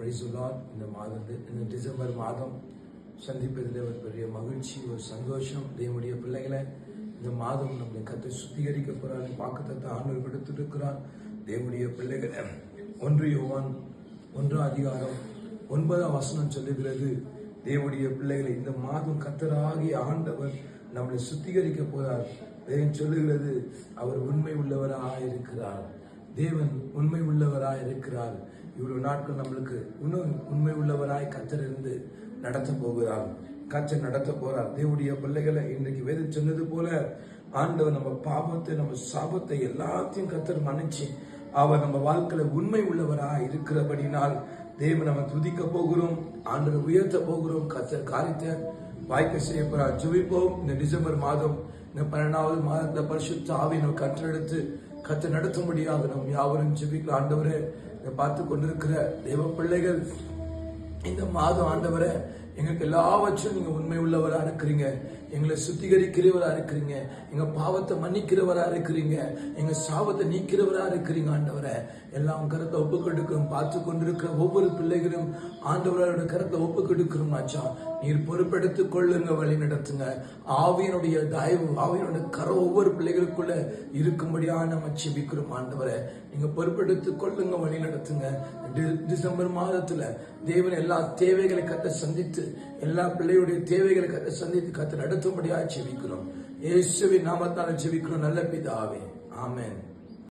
Praise the Lord. இந்த December மாதம் சந்திப்பதில் ஒரு பெரிய மகிழ்ச்சி, ஒரு சந்தோஷம். தேவனுடைய பிள்ளைகளை இந்த மாதம் நம்மளை கத்தை சுத்திகரிக்க போறாரு. வாக்குத்தத்த ஆண்டவர் கொடுத்துட்டு இருக்கிறார். தேவனுடைய பிள்ளைகளை 1 யோவான் 1:9 சொல்லுகிறது, தேவனுடைய பிள்ளைகளை இந்த மாதம் கர்த்தராகிய ஆண்டவர் நம்மளை சுத்திகரிக்க போறார். தேவன் சொல்லுகிறது, அவர் உண்மை உள்ளவராய் இருக்கிறார். தேவன் உண்மை உள்ளவராய் இருக்கிறார். இவ்வளவு நாட்கள் நம்மளுக்கு இன்னும் உண்மை உள்ளவராய் கர்த்தர் இருந்து நடத்த போகிறார். கர்த்தர் நடத்த போறார். தேவனுடைய பிள்ளைகளை இன்றைக்கு வேதம் சொன்னது போல ஆண்டவர் நம்ம பாவத்தை, நம்ம சாபத்தை எல்லாத்தையும் கர்த்தர் மன்னிச்சு அவர் நம்ம வாழ்க்கையில உண்மை உள்ளவராய் இருக்கிறபடினால் தேவன் நம்ம துதிக்க போகிறோம், ஆண்டவர் உயர்த்த போகிறோம். கர்த்தர் காரியத்தை வாய்க்க செய்ய போறார். ஜெபிப்போம். இந்த டிசம்பர் மாதம், இந்த 12வது மாதத்துல பரிசுத்த ஆவியை நம்ம கற்றெடுத்து கர்த்தர் நடத்தும்படியாக நம்ம யாவரும் ஜெபிக்கலாம். ஆண்டவரே, இதை பார்த்து கொண்டிருக்கிற தேவ பிள்ளைகள், இந்த மாதம் ஆண்டவரை எங்களுக்கு எல்லாவற்றும் நீங்க உண்மை உள்ளவரா இருக்கிறீங்க. எங்களை சுத்திகரிக்கிறவரா இருக்கிறீங்க. எங்க பாவத்தை மன்னிக்கிறவரா இருக்கிறீங்க. எங்க சாபத்தை நீக்கிறவரா இருக்கிறீங்க. ஆண்டவரை எல்லாம் கருத்தை ஒப்பு கொடுக்கிறோம். பார்த்து கொண்டிருக்கிற ஒவ்வொரு பிள்ளைகளும் ஆண்டவரோட கருத்தை ஒப்பு கொடுக்கிறோம். ஆச்சா, நீர் பொறுப்பெடுத்துக் கொள்ளுங்க, வழி நடத்துங்க. ஆவியனுடைய தயவு, ஆவியனுடைய கரை ஒவ்வொரு பிள்ளைகளுக்குள்ள இருக்கும்படியாக நம்ம செபிக்கிறோம். ஆண்டவரை நீங்க பொறுப்பெடுத்துக் கொள்ளுங்க, வழி நடத்துங்க. டிசம்பர் மாதத்துல தேவன் எல்லா தேவைகளை கத்த சந்தித்து, எல்லா பிள்ளையுடைய தேவைகளை கத்த சந்தித்து கத்த நடத்தும்படியாக செபிக்கிறோம். இயேசுவின் நாமத்தால் செபிக்கிறோம் நல்ல பிதாவே, ஆமென்.